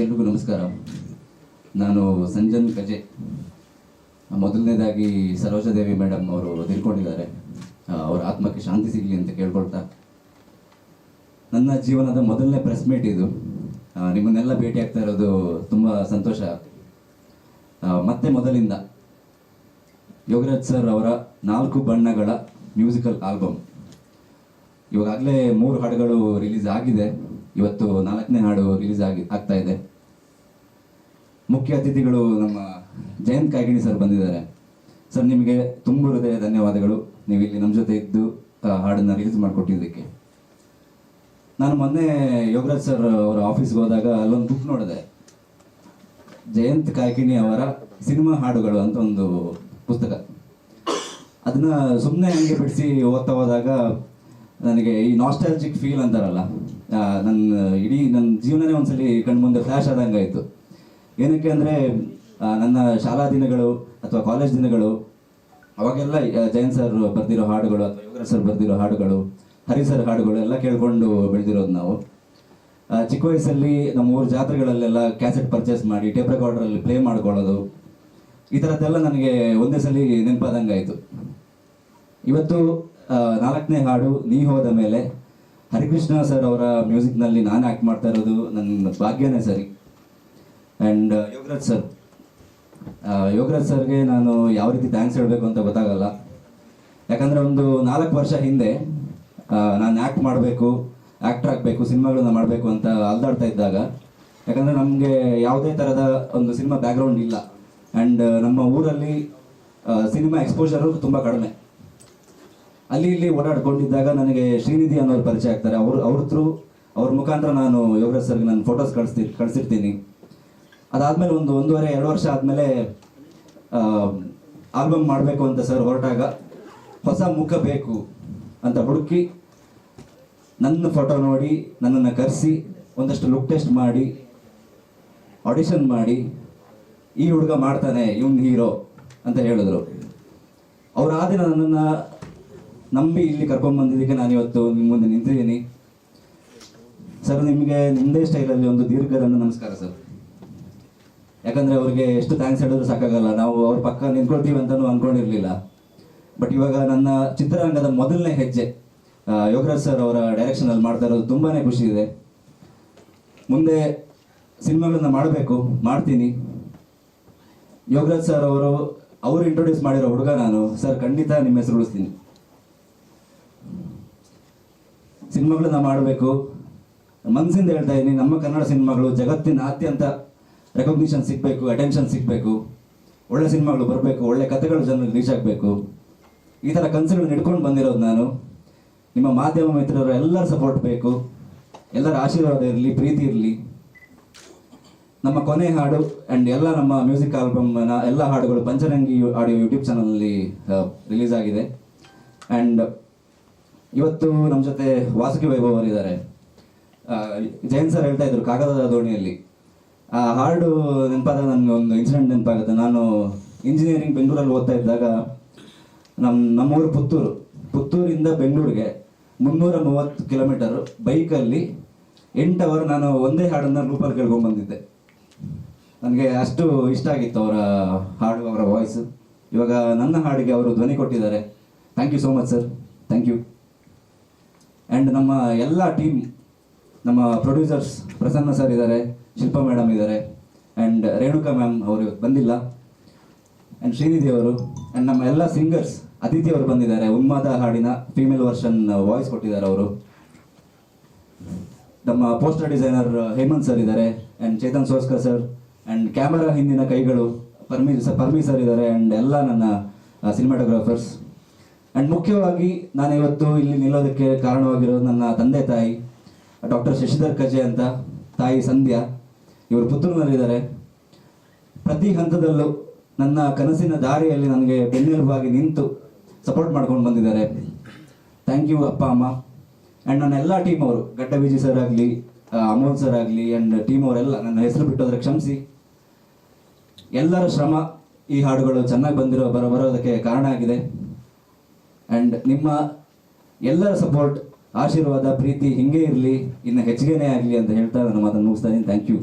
ಎಲ್ರಿಗೂ ನಮಸ್ಕಾರ. ನಾನು ಸಂಜನ್ ಕಜೆ. ಮೊದಲನೇದಾಗಿ ಸರೋಜಾದೇವಿ ಮೇಡಮ್ ಅವರು ತೀರ್ಕೊಂಡಿದ್ದಾರೆ, ಅವರ ಆತ್ಮಕ್ಕೆ ಶಾಂತಿ ಸಿಗಲಿ ಅಂತ ಕೇಳ್ಕೊಳ್ತಾ, ನನ್ನ ಜೀವನದ ಮೊದಲನೇ ಪ್ರೆಸ್ ಮೀಟ್ ಇದು. ನಿಮ್ಮನ್ನೆಲ್ಲ ಭೇಟಿ ಆಗ್ತಾ ಇರೋದು ತುಂಬ ಸಂತೋಷ. ಮತ್ತೆ ಮೊದಲಿಂದ ಯೋಗರಾಜ್ ಸರ್ ಅವರ 4 ಬಣ್ಣಗಳ ಮ್ಯೂಸಿಕಲ್ ಆಲ್ಬಮ್, ಇವಾಗಲೇ 3 ಹಾಡುಗಳು ರಿಲೀಸ್ ಆಗಿದೆ. ಇವತ್ತು 4ನೇ ಹಾಡು ರಿಲೀಸ್ ಆಗ್ತಾ ಇದೆ. ಮುಖ್ಯ ಅತಿಥಿಗಳು ನಮ್ಮ ಜಯಂತ್ ಕಾಯ್ಕಿಣಿ ಸರ್ ಬಂದಿದ್ದಾರೆ. ಸರ್, ನಿಮಗೆ ತುಂಬ ಹೃದಯ ಧನ್ಯವಾದಗಳು, ನೀವು ಇಲ್ಲಿ ನಮ್ಮ ಜೊತೆ ಇದ್ದು ಹಾಡನ್ನು ರಿಲೀಸ್ ಮಾಡಿಕೊಟ್ಟಿದ್ದಕ್ಕೆ. ನಾನು ಮೊನ್ನೆ ಯೋಗರಾಜ್ ಸರ್ ಅವರ ಆಫೀಸ್ಗೆ ಹೋದಾಗ ಅಲ್ಲೊಂದು ಬುಕ್ ನೋಡಿದೆ, ಜಯಂತ್ ಕಾಯ್ಕಿಣಿ ಅವರ ಸಿನಿಮಾ ಹಾಡುಗಳು ಅಂತ ಒಂದು ಪುಸ್ತಕ. ಅದನ್ನ ಸುಮ್ಮನೆ ಹಂಗೆ ಬಿಡಿಸಿ ಓದ್ತಾ ಹೋದಾಗ ನನಗೆ ಈ ನಾಸ್ಟಾಲಜಿಕ್ ಫೀಲ್ ಅಂತಾರಲ್ಲ, ನನ್ನ ಜೀವನನೇ ಒಂದ್ಸಲಿ ಕಣ್ಮುಂದೆ ಫ್ಲ್ಯಾಶ್ ಆದಂಗೆ ಆಯಿತು. ಏನಕ್ಕೆ ಅಂದರೆ, ನನ್ನ ಶಾಲಾ ದಿನಗಳು ಅಥವಾ ಕಾಲೇಜ್ ದಿನಗಳು, ಅವಾಗೆಲ್ಲ ಜಯಂತ್ ಸರ್ ಬರೆದಿರೋ ಹಾಡುಗಳು ಅಥವಾ ಯೋಗರಾಜ್ ಸರ್ ಬರೆದಿರೋ ಹಾಡುಗಳು, ಹರಿ ಸರ್ ಹಾಡುಗಳು ಎಲ್ಲ ಕೇಳ್ಕೊಂಡು ಬೆಳೆದಿರೋದು ನಾವು. ಚಿಕ್ಕ ವಯಸ್ಸಲ್ಲಿ ನಮ್ಮ ಊರ ಜಾತ್ರೆಗಳಲ್ಲೆಲ್ಲ ಕ್ಯಾಸೆಟ್ ಪರ್ಚೇಸ್ ಮಾಡಿ ಟೇಪ್ ರೆಕಾರ್ಡರಲ್ಲಿ ಪ್ಲೇ ಮಾಡ್ಕೊಳ್ಳೋದು, ಈ ಥರದ್ದೆಲ್ಲ ನನಗೆ ಒಂದೇ ಸಲ ನೆನಪಾದಂಗೆ ಆಯಿತು. ಇವತ್ತು 4ನೇ ಹಾಡು ನೀ ಹೋದ ಮೇಲೆ ಹರಿಕೃಷ್ಣ ಸರ್ ಅವರ ಮ್ಯೂಸಿಕ್ನಲ್ಲಿ ನಾನು ಆ್ಯಕ್ಟ್ ಮಾಡ್ತಾ ಇರೋದು ನನ್ನ ಭಾಗ್ಯನೇ ಸರಿ. ಆ್ಯಂಡ್ ಯೋಗರಾಜ್ ಸರ್ಗೆ ನಾನು ಯಾವ ರೀತಿ ಥ್ಯಾಂಕ್ಸ್ ಹೇಳಬೇಕು ಅಂತ ಗೊತ್ತಾಗಲ್ಲ. ಯಾಕಂದರೆ ಒಂದು 4 ವರ್ಷ ಹಿಂದೆ ನಾನು ಆ್ಯಕ್ಟ್ ಮಾಡಬೇಕು, ಆ್ಯಕ್ಟರ್ ಆಗಬೇಕು, ಸಿನಿಮಾಗಳನ್ನ ಮಾಡಬೇಕು ಅಂತ ಅಲ್ದಾಡ್ತಾ ಇದ್ದಾಗ, ಯಾಕಂದರೆ ನಮಗೆ ಯಾವುದೇ ಥರದ ಒಂದು ಸಿನಿಮಾ ಬ್ಯಾಕ್ಗ್ರೌಂಡ್ ಇಲ್ಲ. ಆ್ಯಂಡ್ ನಮ್ಮ ಊರಲ್ಲಿ ಸಿನಿಮಾ ಎಕ್ಸ್ಪೋಜರು ತುಂಬ ಕಡಿಮೆ. ಅಲ್ಲಿ ಇಲ್ಲಿ ಓಡಾಡ್ಕೊಂಡಿದ್ದಾಗ ನನಗೆ ಶ್ರೀನಿಧಿ ಅನ್ನೋರು ಪರಿಚಯ ಆಗ್ತಾರೆ. ಅವ್ರ ಮುಖಾಂತರ ನಾನು ಯೋಗರಾಜ್ ಸರ್ಗೆ ನಾನು ಫೋಟೋಸ್ ಕಳಿಸಿರ್ತೀನಿ. ಅದಾದಮೇಲೆ 1.5-2 ವರ್ಷ ಆದಮೇಲೆ ಆಲ್ಬಮ್ ಮಾಡಬೇಕು ಅಂತ ಸರ್ ಹೊರಟಾಗ ಹೊಸ ಮುಖ ಬೇಕು ಅಂತ ಹುಡುಕಿ ನನ್ನ ಫೋಟೋ ನೋಡಿ ನನ್ನನ್ನು ಕರೆಸಿ ಒಂದಷ್ಟು ಲುಕ್ ಟೆಸ್ಟ್ ಮಾಡಿ ಆಡಿಷನ್ ಮಾಡಿ, ಈ ಹುಡುಗ ಮಾಡ್ತಾನೆ, ಇವನ್ ಹೀರೋ ಅಂತ ಹೇಳಿದ್ರು. ಅವ್ರು ಆ ದಿನ ನನ್ನನ್ನು ನಂಬಿ ಇಲ್ಲಿ ಕರ್ಕೊಂಡ್ಬಂದಿದ್ದಕ್ಕೆ ನಾನು ಇವತ್ತು ನಿಮ್ಮ ಮುಂದೆ ನಿಂತಿದ್ದೀನಿ. ಸರ್, ನಿಮಗೆ ನಿಮ್ಮದೇ ಸ್ಟೈಲಲ್ಲಿ ಒಂದು ದೀರ್ಘದಂಡ ನಮಸ್ಕಾರ ಸರ್. ಯಾಕಂದರೆ ಅವ್ರಿಗೆ ಎಷ್ಟು ಥ್ಯಾಂಕ್ಸ್ ಹೇಳಿದ್ರು ಸಾಕಾಗಲ್ಲ. ನಾವು ಅವ್ರ ಪಕ್ಕ ನಿಂತ್ಕೊಳ್ತೀವಿ ಅಂತಲೂ ಅಂದ್ಕೊಂಡಿರಲಿಲ್ಲ. ಬಟ್ ಇವಾಗ ನನ್ನ ಚಿತ್ರರಂಗದ ಮೊದಲನೇ ಹೆಜ್ಜೆ ಯೋಗರಾಜ್ ಸರ್ ಅವರ ಡೈರೆಕ್ಷನಲ್ಲಿ ಮಾಡ್ತಾ ಇರೋದು ತುಂಬಾ ಖುಷಿ ಇದೆ. ಮುಂದೆ ಸಿನಿಮಾಗಳನ್ನ ಮಾಡಬೇಕು, ಮಾಡ್ತೀನಿ. ಯೋಗರಾಜ್ ಸರ್ ಅವರು ಇಂಟ್ರೊಡ್ಯೂಸ್ ಮಾಡಿರೋ ಹುಡುಗ ನಾನು. ಸರ್, ಖಂಡಿತ ನಿಮ್ಮ ಹೆಸರು ಉಳಿಸ್ತೀನಿ. ಸಿನಿಮಾಗಳನ್ನ ಮಾಡಬೇಕು, ಮನಸ್ಸಿಂದ ಹೇಳ್ತಾ ಇದ್ದೀನಿ. ನಮ್ಮ ಕನ್ನಡ ಸಿನಿಮಾಗಳು ಜಗತ್ತಿನಾದ್ಯಂತ ರೆಕಗ್ನಿಷನ್ ಸಿಗಬೇಕು, ಅಟೆನ್ಷನ್ ಸಿಗಬೇಕು, ಒಳ್ಳೆ ಸಿನಿಮಾಗಳು ಬರಬೇಕು, ಒಳ್ಳೆ ಕಥೆಗಳು ಜನರಿಗೆ ರೀಚ್ ಆಗಬೇಕು. ಈ ಥರ ಕನಸುಗಳನ್ನ ಹಿಡ್ಕೊಂಡು ಬಂದಿರೋದು ನಾನು. ನಿಮ್ಮ ಮಾಧ್ಯಮ ಮಿತ್ರರ ಎಲ್ಲರ ಸಪೋರ್ಟ್ ಬೇಕು, ಎಲ್ಲರ ಆಶೀರ್ವಾದ ಇರಲಿ, ಪ್ರೀತಿ ಇರಲಿ. ನಮ್ಮ ಕೊನೆ ಹಾಡು ಆ್ಯಂಡ್ ಎಲ್ಲ ನಮ್ಮ ಮ್ಯೂಸಿಕ್ ಆಲ್ಬಮ್ನ ಎಲ್ಲ ಹಾಡುಗಳು ಪಂಚರಂಗಿ ಆಡಿಯೋ ಯೂಟ್ಯೂಬ್ ಚಾನಲಲ್ಲಿ ರಿಲೀಸ್ ಆಗಿದೆ. ಆ್ಯಂಡ್ ಇವತ್ತು ನಮ್ಮ ಜೊತೆ ವಾಸುಕಿ ವೈಭವ್ ಅವರಿದ್ದಾರೆ. ಜಯಂತ್ ಸರ್ ಹೇಳ್ತಾ ಇದ್ರು ಕಾಗದದ ದೋಣಿಯಲ್ಲಿ. ಆ ಹಾಡು ನೆನಪಾದಾಗ ನನಗೆ ಒಂದು ಇನ್ಸಿಡೆಂಟ್ ನೆನಪಾಗುತ್ತೆ. ನಾನು ಇಂಜಿನಿಯರಿಂಗ್ ಬೆಂಗಳೂರಲ್ಲಿ ಓದ್ತಾ ಇದ್ದಾಗ ನಮ್ಮೂರು ಪುತ್ತೂರಿಂದ ಬೆಂಗಳೂರಿಗೆ 330 ಕಿಲೋಮೀಟರ್ ಬೈಕಲ್ಲಿ 8 ಅವರ್ ನಾನು ಒಂದೇ ಹಾಡನ್ನು ಲೂಪಲ್ಲಿ ಕೇಳ್ಕೊಂಡ್ಬಂದಿದ್ದೆ. ನನಗೆ ಅಷ್ಟು ಇಷ್ಟ ಆಗಿತ್ತು ಅವರ ಹಾಡು, ಅವರ ವಾಯ್ಸು. ಇವಾಗ ನನ್ನ ಹಾಡಿಗೆ ಅವರು ಧ್ವನಿ ಕೊಟ್ಟಿದ್ದಾರೆ. Thank you so much sir, thank you. And ನಮ್ಮ ಎಲ್ಲ ಟೀಮ್, ನಮ್ಮ ಪ್ರೊಡ್ಯೂಸರ್ಸ್ ಪ್ರಸನ್ನ ಸರ್ ಇದ್ದಾರೆ, ಶಿಲ್ಪಾ ಮೇಡಮ್ ಇದ್ದಾರೆ, ಆ್ಯಂಡ್ ರೇಣುಕಾ ಮ್ಯಾಮ್ ಅವರು ಇವತ್ತು ಬಂದಿಲ್ಲ, ಆ್ಯಂಡ್ ಶ್ರೀನಿಧಿ ಅವರು, ಆ್ಯಂಡ್ ನಮ್ಮ ಎಲ್ಲ ಸಿಂಗರ್ಸ್ ಅದಿತಿ ಅವರು ಬಂದಿದ್ದಾರೆ. ಉನ್ಮಾದ ಹಾಡಿನ ಫೀಮೇಲ್ ವರ್ಷನ್ ವಾಯ್ಸ್ ಕೊಟ್ಟಿದ್ದಾರೆ ಅವರು. ನಮ್ಮ ಪೋಸ್ಟರ್ ಡಿಸೈನರ್ ಹೇಮಂತ್ ಸರ್ ಇದ್ದಾರೆ, ಆ್ಯಂಡ್ ಚೇತನ್ ಸೋಸ್ಕರ್ ಸರ್, ಆ್ಯಂಡ್ ಕ್ಯಾಮರಾ ಹಿಂದಿನ ಕೈಗಳು ಪರ್ಮಿ ಸರ್ ಇದ್ದಾರೆ, ಆ್ಯಂಡ್ ಎಲ್ಲ ನನ್ನ ಸಿನಿಮಾಟೋಗ್ರಾಫರ್ಸ್. ಆ್ಯಂಡ್ ಮುಖ್ಯವಾಗಿ ನಾನು ಇವತ್ತು ಇಲ್ಲಿ ನಿಲ್ಲೋದಕ್ಕೆ ಕಾರಣವಾಗಿರೋದು ನನ್ನ ತಂದೆ ತಾಯಿ, ಡಾಕ್ಟರ್ ಶಶಿಧರ್ ಕಜೆ ಅಂತ, ತಾಯಿ ಸಂಧ್ಯಾ. ಇವರು ಪುತ್ತೂರಿನಲ್ಲಿದ್ದಾರೆ. ಪ್ರತಿ ಹಂತದಲ್ಲೂ ನನ್ನ ಕನಸಿನ ದಾರಿಯಲ್ಲಿ ನನಗೆ ಬೆನ್ನೆಲುಬಾಗಿ ನಿಂತು ಸಪೋರ್ಟ್ ಮಾಡ್ಕೊಂಡು ಬಂದಿದ್ದಾರೆ. ಥ್ಯಾಂಕ್ ಯು ಅಪ್ಪ ಅಮ್ಮ. ಆ್ಯಂಡ್ ನನ್ನ ಎಲ್ಲ ಟೀಮ್ ಅವರು, ಗಡ್ಡ ವಿಜಯ್ ಸರ್ ಆಗಲಿ, ಅಮೋಲ್ ಸರ್ ಆಗಲಿ, ಆ್ಯಂಡ್ ಟೀಮ್ ಅವರೆಲ್ಲ ನನ್ನ ಹೆಸರು ಬಿಟ್ಟೋದ್ರೆ ಕ್ಷಮಿಸಿ. ಎಲ್ಲರ ಶ್ರಮ ಈ ಹಾಡುಗಳು ಚೆನ್ನಾಗಿ ಬರೋದಕ್ಕೆ ಕಾರಣ ಆಗಿದೆ. ಆ್ಯಂಡ್ ನಿಮ್ಮ ಎಲ್ಲರ ಸಪೋರ್ಟ್, ಆಶೀರ್ವಾದ, ಪ್ರೀತಿ ಹಿಂಗೆ ಇರಲಿ, ಇನ್ನು ಹೆಚ್ಚಿಗೆನೇ ಆಗಲಿ ಅಂತ ಹೇಳ್ತಾ ನಾನು ಮಾತನ್ನು ಮುಗಿಸ್ತಾ ಇದ್ದೀನಿ. Thank you.